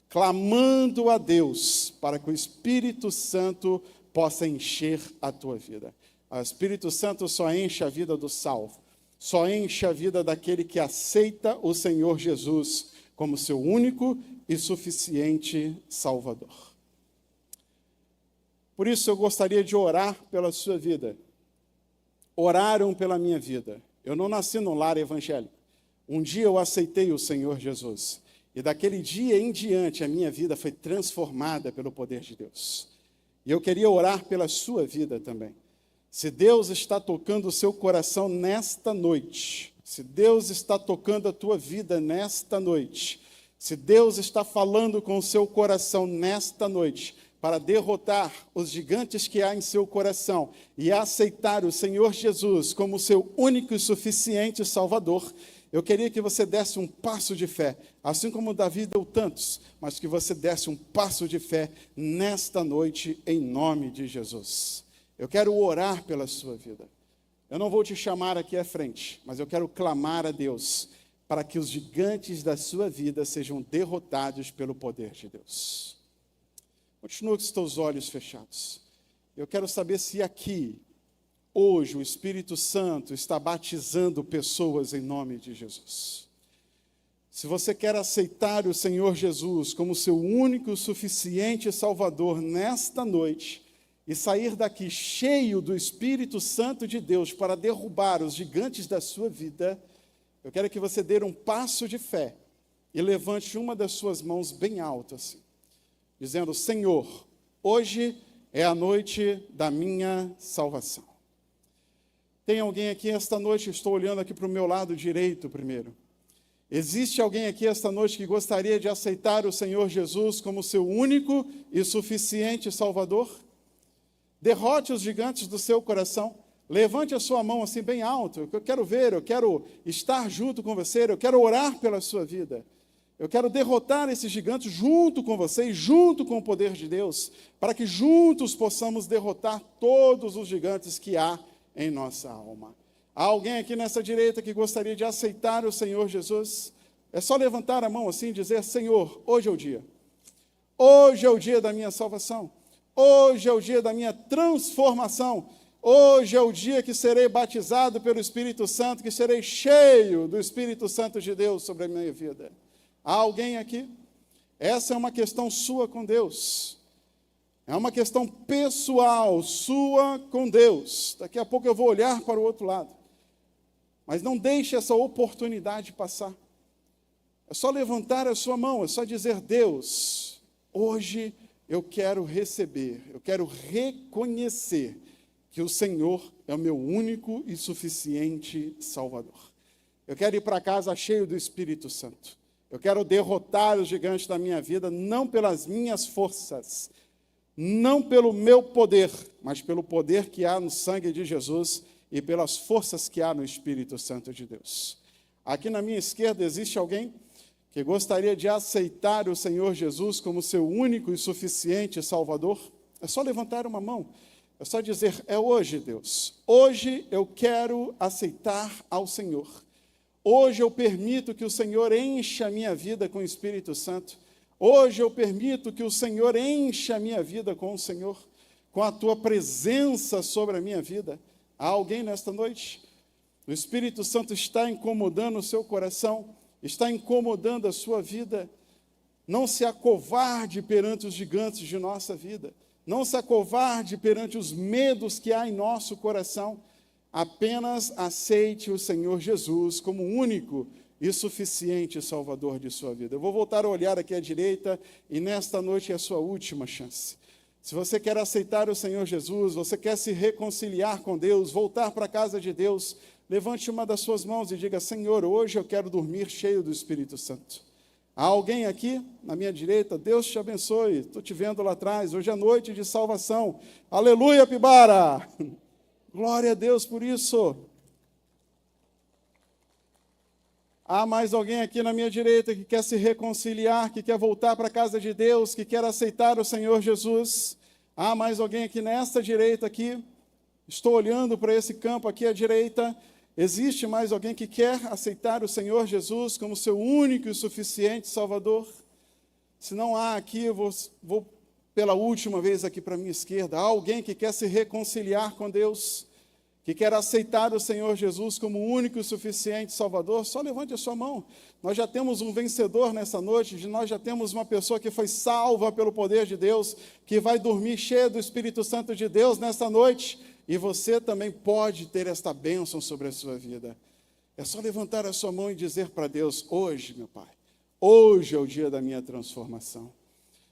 Speaker 2: clamando a Deus para que o Espírito Santo possa encher a tua vida. O Espírito Santo só enche a vida do salvo, só enche a vida daquele que aceita o Senhor Jesus como seu único e suficiente Salvador. Por isso eu gostaria de orar pela sua vida. Oraram pela minha vida. Eu não nasci num lar evangélico. Um dia eu aceitei o Senhor Jesus. E daquele dia em diante a minha vida foi transformada pelo poder de Deus. E eu queria orar pela sua vida também. Se Deus está tocando o seu coração nesta noite, se Deus está tocando a tua vida nesta noite, se Deus está falando com o seu coração nesta noite, para derrotar os gigantes que há em seu coração e aceitar o Senhor Jesus como seu único e suficiente Salvador, eu queria que você desse um passo de fé, assim como Davi deu tantos, mas que você desse um passo de fé nesta noite, em nome de Jesus. Eu quero orar pela sua vida. Eu não vou te chamar aqui à frente, mas eu quero clamar a Deus para que os gigantes da sua vida sejam derrotados pelo poder de Deus. Continua com os teus olhos fechados. Eu quero saber se aqui, hoje, o Espírito Santo está batizando pessoas em nome de Jesus. Se você quer aceitar o Senhor Jesus como seu único e suficiente Salvador nesta noite, e sair daqui cheio do Espírito Santo de Deus para derrubar os gigantes da sua vida, eu quero que você dê um passo de fé e levante uma das suas mãos bem alto assim, dizendo: Senhor, hoje é a noite da minha salvação. Tem alguém aqui esta noite, estou olhando aqui para o meu lado direito primeiro. Existe alguém aqui esta noite que gostaria de aceitar o Senhor Jesus como seu único e suficiente Salvador? Derrote os gigantes do seu coração. Levante a sua mão assim bem alto. Eu quero ver, eu quero estar junto com você, eu quero orar pela sua vida. Eu quero derrotar esses gigantes junto com você e junto com o poder de Deus, para que juntos possamos derrotar todos os gigantes que há em nossa alma. Há alguém aqui nessa direita que gostaria de aceitar o Senhor Jesus? É só levantar a mão assim e dizer: Senhor, hoje é o dia. Hoje é o dia da minha salvação. Hoje é o dia da minha transformação. Hoje é o dia que serei batizado pelo Espírito Santo, que serei cheio do Espírito Santo de Deus sobre a minha vida. Há alguém aqui? Essa é uma questão sua com Deus. É uma questão pessoal, sua com Deus. Daqui a pouco eu vou olhar para o outro lado. Mas não deixe essa oportunidade passar. É só levantar a sua mão, é só dizer: Deus, hoje eu quero receber, eu quero reconhecer que o Senhor é o meu único e suficiente Salvador. Eu quero ir para casa cheio do Espírito Santo. Eu quero derrotar os gigantes da minha vida, não pelas minhas forças, não pelo meu poder, mas pelo poder que há no sangue de Jesus e pelas forças que há no Espírito Santo de Deus. Aqui na minha esquerda existe alguém que gostaria de aceitar o Senhor Jesus como seu único e suficiente Salvador? É só levantar uma mão, é só dizer: é hoje, Deus. Hoje eu quero aceitar ao Senhor. Hoje eu permito que o Senhor encha a minha vida com o Espírito Santo. Hoje eu permito que o Senhor encha a minha vida com o Senhor, com a tua presença sobre a minha vida. Há alguém nesta noite? O Espírito Santo está incomodando o seu coração, está incomodando a sua vida. Não se acovarde perante os gigantes de nossa vida. Não se acovarde perante os medos que há em nosso coração. Apenas aceite o Senhor Jesus como único e suficiente Salvador de sua vida. Eu vou voltar a olhar aqui à direita, e nesta noite é a sua última chance. Se você quer aceitar o Senhor Jesus, você quer se reconciliar com Deus, voltar para a casa de Deus, levante uma das suas mãos e diga: Senhor, hoje eu quero dormir cheio do Espírito Santo. Há alguém aqui na minha direita? Deus te abençoe. Estou te vendo lá atrás. Hoje é noite de salvação. Aleluia, Pibara! Glória a Deus por isso. Há mais alguém aqui na minha direita que quer se reconciliar, que quer voltar para a casa de Deus, que quer aceitar o Senhor Jesus? Há mais alguém aqui nesta direita aqui? Estou olhando para esse campo aqui à direita. Existe mais alguém que quer aceitar o Senhor Jesus como seu único e suficiente Salvador? Se não há aqui, eu vou pela última vez aqui para a minha esquerda. Há alguém que quer se reconciliar com Deus? que quer aceitar o Senhor Jesus como o único e suficiente Salvador, só levante a sua mão. Nós já temos um vencedor nessa noite, nós já temos uma pessoa que foi salva pelo poder de Deus, que vai dormir cheia do Espírito Santo de Deus nessa noite, e você também pode ter esta bênção sobre a sua vida. É só levantar a sua mão e dizer para Deus: hoje, meu Pai, hoje é o dia da minha transformação.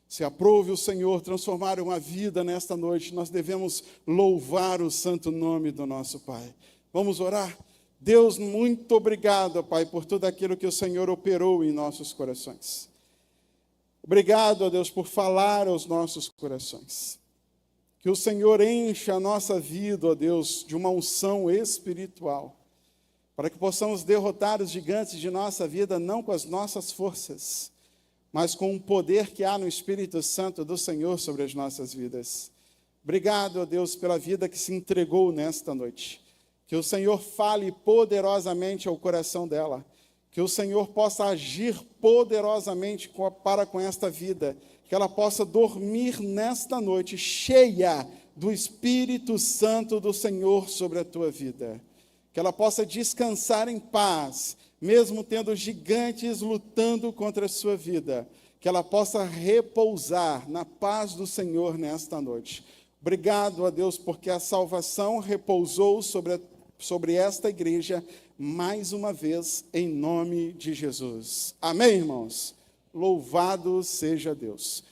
Speaker 2: Se aprove o Senhor transformar uma vida nesta noite, nós devemos louvar o santo nome do nosso Pai. Vamos orar? Deus, muito obrigado, Pai, por tudo aquilo que o Senhor operou em nossos corações. Obrigado, ó Deus, por falar aos nossos corações. Que o Senhor encha a nossa vida, ó Deus, de uma unção espiritual, para que possamos derrotar os gigantes de nossa vida, não com as nossas forças, mas com o poder que há no Espírito Santo do Senhor sobre as nossas vidas. Obrigado, ó Deus, pela vida que se entregou nesta noite. Que o Senhor fale poderosamente ao coração dela. Que o Senhor possa agir poderosamente para com esta vida. Que ela possa dormir nesta noite cheia do Espírito Santo do Senhor sobre a tua vida. Que ela possa descansar em paz, mesmo tendo gigantes lutando contra a sua vida, que ela possa repousar na paz do Senhor nesta noite. Obrigado a Deus, porque a salvação repousou sobre esta igreja, mais uma vez, em nome de Jesus. Amém, irmãos? Louvado seja Deus.